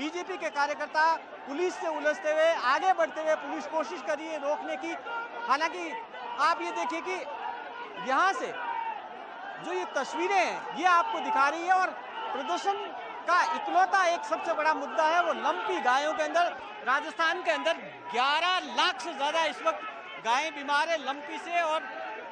BJP के कार्यकर्ता police से उलझते हुए आगे बढ़ते हुए पुलिस कोशिश कर रही है रोकने की। हालांकि आप ये देखिए कि यहाँ से जो ये तस्वीरें हैं ये आपको दिखा रही है, और प्रदर्शन का इकलौता एक सबसे बड़ा मुद्दा है वो लंपी गायों के अंदर। राजस्थान के अंदर 11 लाख से ज्यादा इस वक्त गायें बीमार है लंपी से, और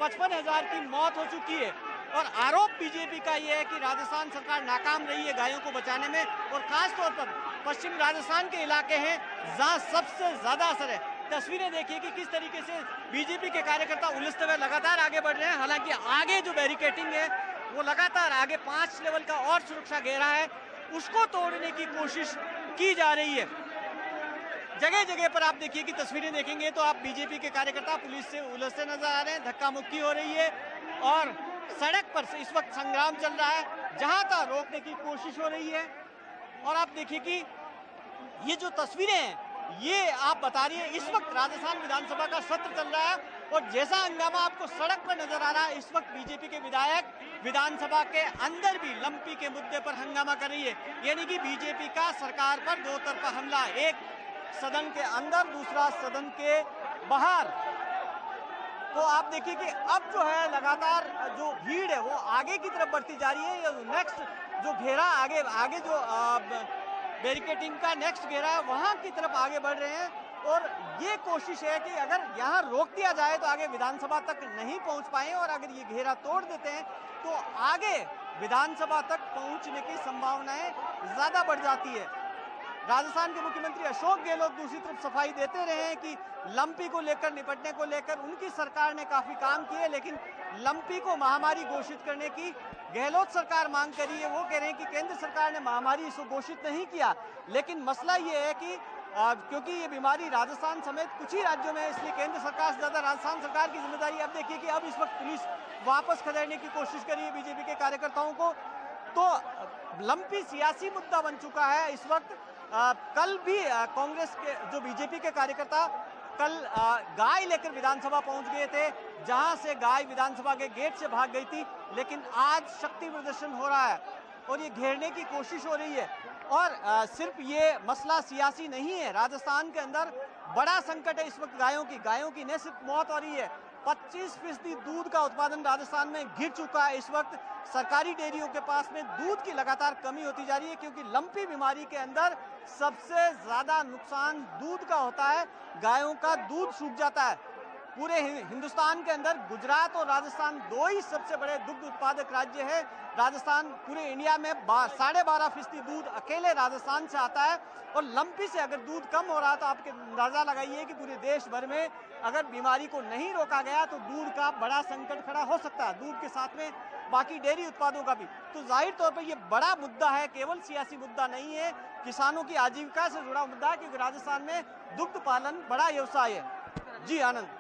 55,000 की मौत हो चुकी है। और आरोप बीजेपी का यह है कि राजस्थान सरकार नाकाम रही है गायों को बचाने में, और खास तौर पर पश्चिम राजस्थान के इलाके हैं जहां सबसे ज्यादा असर है। तस्वीरें देखिए कि किस तरीके से बीजेपी के कार्यकर्ता उलझते हुए लगातार आगे बढ़ रहे हैं। हालांकि आगे जो बैरिकेटिंग है वो लगातार आगे 5 लेवल का और सुरक्षा घेरा है, उसको तोड़ने की कोशिश की जा रही है। जगह जगह पर आप देखिए कि तस्वीरें देखेंगे तो आप बीजेपी के कार्यकर्ता पुलिस से उलझते नजर आ रहे हैं, धक्का मुक्की हो रही है, और सड़क पर से इस वक्त संग्राम चल रहा है जहां तक रोकने की कोशिश हो रही है। और आप देखिए कि ये जो तस्वीरें हैं ये आप बता रही है इस वक्त राजस्थान विधानसभा का सत्र चल रहा है, और जैसा हंगामा आपको सड़क पर नजर आ रहा है इस वक्त बीजेपी के विधायक विधानसभा के अंदर भी लंपी के मुद्दे पर हंगामा कर रही है। यानी कि बीजेपी का सरकार पर दो तरफा हमला, एक सदन के अंदर दूसरा सदन के बाहर। तो आप देखिए कि अब जो है लगातार जो भीड़ है वो आगे की तरफ बढ़ती जा रही है। नेक्स्ट जो घेरा आगे जो बैरिकेटिंग का नेक्स्ट घेरा है वहां की तरफ आगे बढ़ रहे हैं, और ये कोशिश है कि अगर यहाँ रोक दिया जाए तो आगे विधानसभा तक नहीं पहुंच पाए, और अगर ये घेरा तोड़ देते हैं तो आगे विधानसभा तक पहुंचने की संभावनाएं ज्यादा बढ़ जाती है। राजस्थान के मुख्यमंत्री अशोक गहलोत दूसरी तरफ सफाई देते रहे हैं कि लंपी को लेकर निपटने को लेकर उनकी सरकार ने काफी काम किए, लेकिन लंपी को महामारी घोषित करने की गहलोत सरकार मांग कर रही है। वो कह रहे हैं कि केंद्र सरकार ने महामारी इसको घोषित नहीं किया, लेकिन मसला ये है कि क्योंकि ये बीमारी राजस्थान समेत कुछ ही राज्यों में है, इसलिए केंद्र सरकार से ज्यादा राजस्थान सरकार की जिम्मेदारी। अब देखिए कि अब इस वक्त पुलिस वापस खदेड़ने की कोशिश कर रही है बीजेपी के कार्यकर्ताओं को। तो लंपी सियासी मुद्दा बन चुका है इस वक्त। कल भी कांग्रेस के जो बीजेपी के कार्यकर्ता कल गाय लेकर विधानसभा पहुंच गए थे, जहां से गाय विधानसभा के गेट से भाग गई थी, लेकिन आज शक्ति प्रदर्शन हो रहा है और ये घेरने की कोशिश हो रही है। और सिर्फ ये मसला सियासी नहीं है, राजस्थान के अंदर बड़ा संकट है इस वक्त गायों की न सिर्फ मौत हो रही है, 25% दूध का उत्पादन राजस्थान में गिर चुका है। इस वक्त सरकारी डेयरियों के पास में दूध की लगातार कमी होती जा रही है, क्योंकि लंपी बीमारी के अंदर सबसे ज्यादा नुकसान दूध का होता है, गायों का दूध सूख जाता है। पूरे हिंदुस्तान के अंदर गुजरात और राजस्थान दो ही सबसे बड़े दुग्ध उत्पादक राज्य है। राजस्थान पूरे इंडिया में 12.5% दूध अकेले राजस्थान से आता है, और लंपी से अगर दूध कम हो रहा तो आपके अंदाजा लगाइए कि पूरे देश भर में अगर बीमारी को नहीं रोका गया तो दूध का बड़ा संकट खड़ा हो सकता है, दूध के साथ में बाकी डेयरी उत्पादों का भी। तो जाहिर तौर पर यह बड़ा मुद्दा है, केवल सियासी मुद्दा नहीं है, किसानों की आजीविका से जुड़ा मुद्दा है, क्योंकि राजस्थान में दुग्ध पालन बड़ा व्यवसाय है। जी आनंद।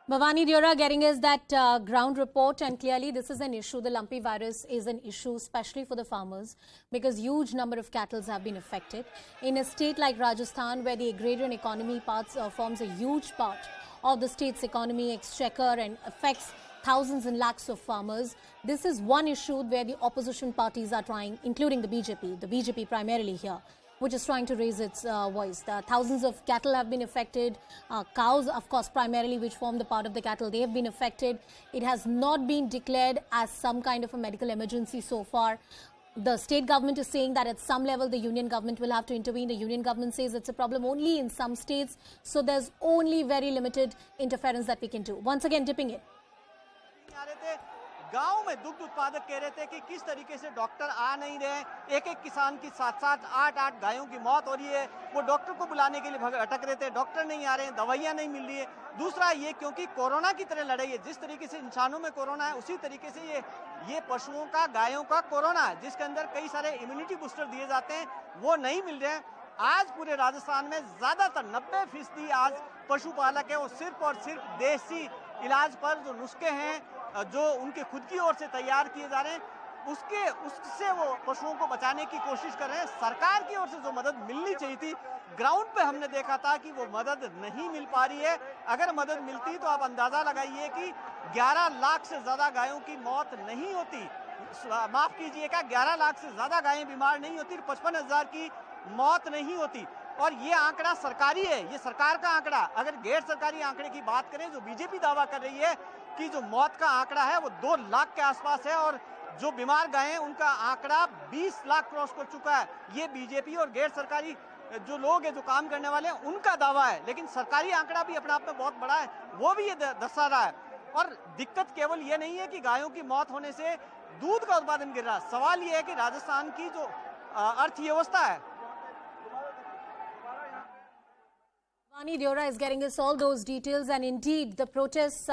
Bhavani Deora getting us that ground report, and clearly this is an issue. The lumpy virus is an issue, especially for the farmers, because huge number of cattle have been affected. In a state like Rajasthan, where the agrarian economy forms a huge part of the state's economy, exchequer, and affects thousands and lakhs of farmers, this is one issue where the opposition parties are trying, including the BJP primarily here, which is trying to raise its voice. Thousands of cattle have been affected. Cows, of course, primarily, which form the part of the cattle, they have been affected. It has not been declared as some kind of a medical emergency so far. The state government is saying that at some level, the union government will have to intervene. The union government says it's a problem only in some states. So there's only very limited interference that we can do. Once again, dipping it. गांव में दुग्ध उत्पादक कह रहे थे कि किस तरीके से डॉक्टर आ नहीं रहे, एक किसान की 7-7, 8-8 गायों की मौत हो रही है, वो डॉक्टर को बुलाने के लिए अटक रहे थे, डॉक्टर नहीं आ रहे हैं, दवाइयां नहीं मिल रही है। दूसरा ये क्योंकि कोरोना की तरह लड़ाई है, जिस तरीके से इंसानों में कोरोना है उसी तरीके से ये पशुओं का, गायों का कोरोना है, जिसके अंदर कई सारे इम्यूनिटी बूस्टर दिए जाते हैं, वो नहीं मिल रहे हैं। आज पूरे राजस्थान में ज्यादातर 90% आज पशुपालक है वो सिर्फ और सिर्फ देसी इलाज पर जो नुस्खे हैं जो उनके खुद की ओर से तैयार किए जा रहे हैं उससे वो पशुओं को बचाने की कोशिश कर रहे हैं। सरकार की ओर से जो मदद मिलनी चाहिए थी, ग्राउंड पे हमने देखा था कि वो मदद नहीं मिल पा रही है। अगर मदद मिलती तो आप अंदाजा लगाइए कि 11 लाख से ज्यादा गायों की मौत नहीं होती, माफ कीजिएगा 11 लाख से ज्यादा गायें बीमार नहीं होती, 55,000 की मौत नहीं होती। और ये आंकड़ा सरकारी है, ये सरकार का आंकड़ा। अगर गैर सरकारी आंकड़े की बात करें, जो बीजेपी दावा कर रही है कि जो मौत का आंकड़ा है वो 2 लाख के आसपास है और जो बीमार गए हैं उनका आंकड़ा 20 लाख क्रॉस कर चुका है। ये बीजेपी और गैर सरकारी जो लोग हैं, जो काम करने वाले हैं, उनका दावा है। लेकिन सरकारी आंकड़ा भी अपने आप में बहुत बड़ा है, वो भी ये दर्शा रहा है। और दिक्कत केवल ये नहीं है कि गायों की मौत होने से दूध का उत्पादन गिर रहा है, सवाल ये है कि राजस्थान की जो अर्थव्यवस्था है। Bhavani Deora is getting us all those details, and indeed the protests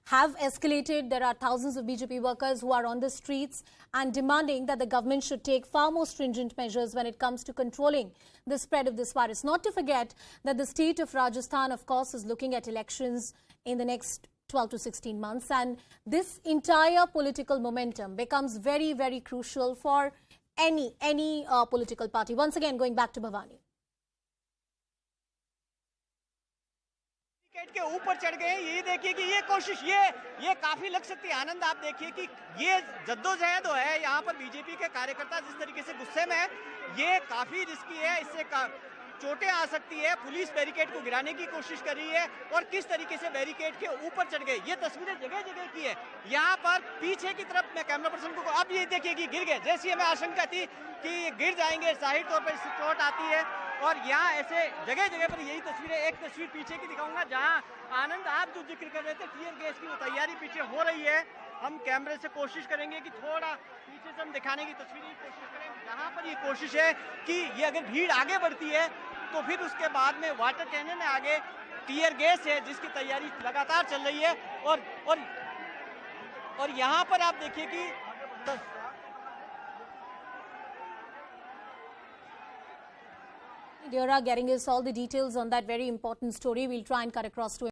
have escalated. There are thousands of BJP workers who are on the streets and demanding that the government should take far more stringent measures when it comes to controlling the spread of this virus. Not to forget that the state of Rajasthan, of course, is looking at elections in the next 12 to 16 months, and this entire political momentum becomes very, very crucial for any political party. Once again, going back to Bhavani. के ऊपर चढ़ गए हैं। ये देखिए कि ये कोशिश ये काफी लग सकती है। आनंद, आप देखिए कि ये जद्दोजहद है, यहाँ पर बीजेपी के कार्यकर्ता जिस तरीके से गुस्से में है, ये काफी रिस्की है। इससे चोटें आ सकती है। पुलिस बैरिकेड को गिराने की कोशिश कर रही है और किस तरीके से बैरिकेड के ऊपर चढ़ गए, ये तस्वीरें जगह जगह की है। यहाँ पर पीछे की तरफ मैं कैमरा पर्सन को अब ये देखिए कि गिर गए, जैसी हमें आशंका थी कि गिर जाएंगे, जाहिर तौर पर इससे चोट आती है। और यहाँ ऐसे जगह जगह पर यही तस्वीरें, एक तस्वीर पीछे की दिखाऊंगा जहाँ आनंद आप जो जिक्र कर रहे थे टीयर गैस की, वो तैयारी पीछे हो रही है। हम कैमरे से कोशिश करेंगे कि थोड़ा पीछे से हम दिखाने की तस्वीर की कोशिश करें। यहाँ पर ये कोशिश है कि ये अगर भीड़ आगे बढ़ती है तो फिर उसके बाद में वाटर कैनन है, आगे टीयर गैस है जिसकी तैयारी लगातार चल रही है। और यहाँ पर आप देखिए कि Deora getting us all the details on that very important story. We'll try and cut across to